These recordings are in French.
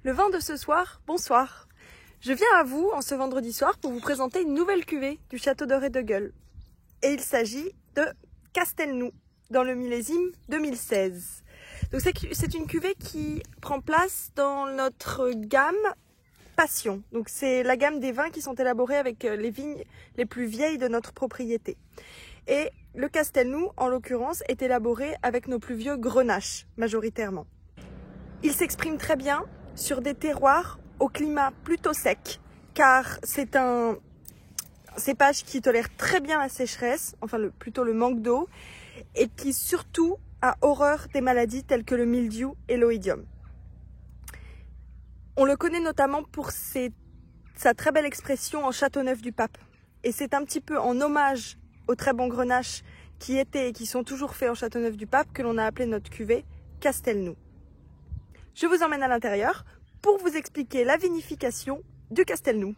Le vin de ce soir, bonsoir. Je viens à vous en ce vendredi soir pour vous présenter une nouvelle cuvée du Château d'Orée de Gueule. Et il s'agit de Castelnou, dans le millésime 2016. Donc c'est une cuvée qui prend place dans notre gamme Passion. Donc c'est la gamme des vins qui sont élaborés avec les vignes les plus vieilles de notre propriété. Et le Castelnou, en l'occurrence, est élaboré avec nos plus vieux grenaches, majoritairement. Il s'exprime très bien sur des terroirs au climat plutôt sec, car c'est un cépage qui tolère très bien la sécheresse, enfin plutôt le manque d'eau, et qui surtout a horreur des maladies telles que le mildiou et l'oïdium. On le connaît notamment pour sa très belle expression en Châteauneuf-du-Pape. Et c'est un petit peu en hommage aux très bons grenaches qui étaient et qui sont toujours faits en Châteauneuf-du-Pape que l'on a appelé notre cuvée Castelnou. Je vous emmène à l'intérieur pour vous expliquer la vinification du Castelnou.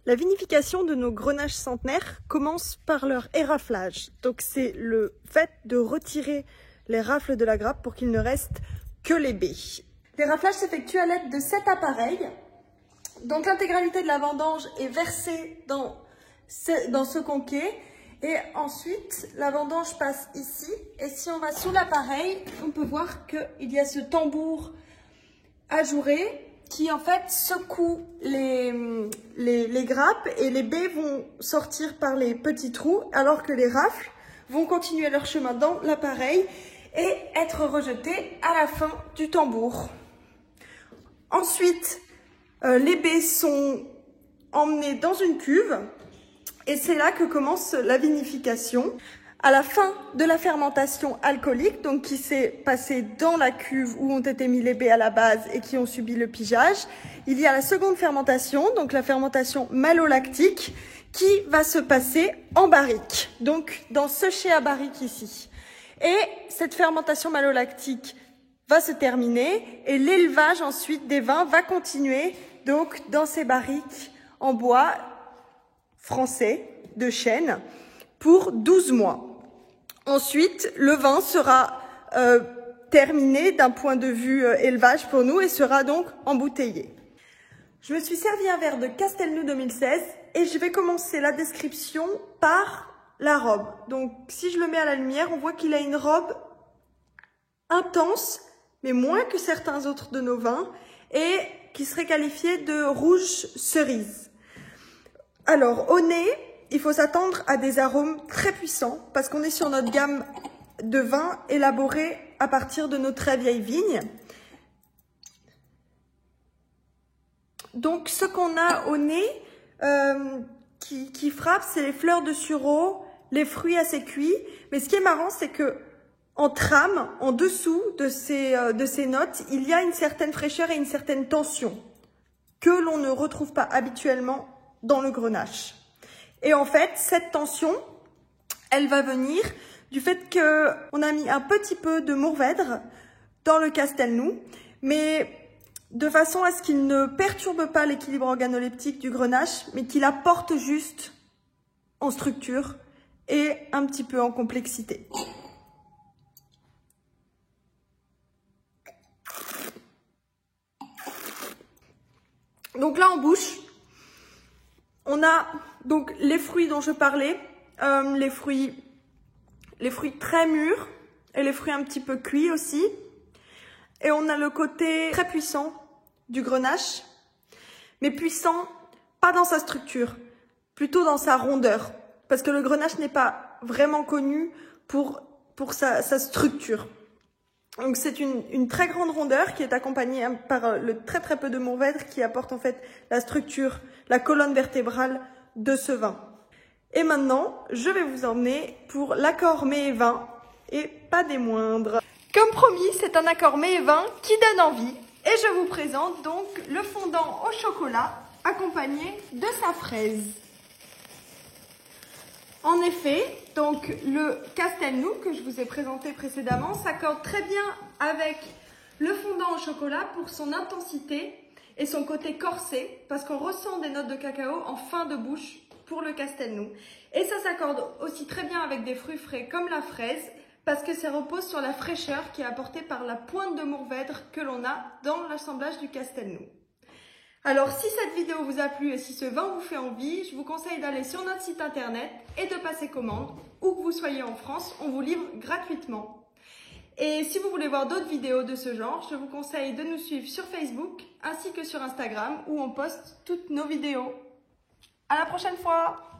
La vinification de nos grenaches centenaires commence par leur éraflage. Donc c'est le fait de retirer les rafles de la grappe pour qu'il ne reste que les baies. L'éraflage s'effectue à l'aide de 7 appareils. Donc l'intégralité de la vendange est versée dans ce conquet. Et ensuite, la vendange passe ici. Et si on va sous l'appareil, on peut voir qu'il y a ce tambour ajouré qui en fait secoue les grappes et les baies vont sortir par les petits trous alors que les rafles vont continuer leur chemin dans l'appareil et être rejetées à la fin du tambour. Ensuite, les baies sont emmenées dans une cuve et c'est là que commence la vinification. À la fin de la fermentation alcoolique, donc qui s'est passée dans la cuve où ont été mis les baies à la base et qui ont subi le pigeage, il y a la seconde fermentation, donc la fermentation malolactique, qui va se passer en barrique, donc dans ce chai à barrique ici. Et cette fermentation malolactique va se terminer et l'élevage ensuite des vins va continuer donc dans ces barriques en bois français de chêne pour 12 mois. Ensuite, le vin sera terminé d'un point de vue élevage pour nous et sera donc embouteillé. Je me suis servi un verre de Castelnou 2016 et je vais commencer la description par la robe. Donc si je le mets à la lumière, on voit qu'il a une robe intense, mais moins que certains autres de nos vins, et qui serait qualifié de rouge cerise. Alors, au nez, il faut s'attendre à des arômes très puissants, parce qu'on est sur notre gamme de vins élaborés à partir de nos très vieilles vignes. Donc, ce qu'on a au nez qui frappe, c'est les fleurs de sureau, les fruits assez cuits. Mais ce qui est marrant, c'est que en trame, en dessous de ces notes, il y a une certaine fraîcheur et une certaine tension que l'on ne retrouve pas habituellement dans le grenache. Et en fait, cette tension, elle va venir du fait qu'on a mis un petit peu de mourvèdre dans le Castelnou, mais de façon à ce qu'il ne perturbe pas l'équilibre organoleptique du grenache, mais qu'il apporte juste en structure et un petit peu en complexité. Donc là, en bouche, on a donc les fruits dont je parlais, les fruits très mûrs et les fruits un petit peu cuits aussi. Et on a le côté très puissant du grenache, mais puissant pas dans sa structure, plutôt dans sa rondeur. Parce que le grenache n'est pas vraiment connu pour sa structure. Donc c'est une très grande rondeur qui est accompagnée par le très peu de mourvèdre qui apporte en fait la structure, la colonne vertébrale de ce vin. Et maintenant, je vais vous emmener pour l'accord mets et vin, et pas des moindres. Comme promis, c'est un accord mets et vin qui donne envie, et je vous présente donc le fondant au chocolat accompagné de sa fraise. En effet, donc le Castelnou que je vous ai présenté précédemment s'accorde très bien avec le fondant au chocolat pour son intensité et son côté corsé, parce qu'on ressent des notes de cacao en fin de bouche pour le Castelnou. Et ça s'accorde aussi très bien avec des fruits frais comme la fraise, parce que ça repose sur la fraîcheur qui est apportée par la pointe de Mourvèdre que l'on a dans l'assemblage du Castelnau. Alors, si cette vidéo vous a plu et si ce vin vous fait envie, je vous conseille d'aller sur notre site internet et de passer commande. Où que vous soyez en France, on vous livre gratuitement. Et si vous voulez voir d'autres vidéos de ce genre, je vous conseille de nous suivre sur Facebook ainsi que sur Instagram où on poste toutes nos vidéos. À la prochaine fois!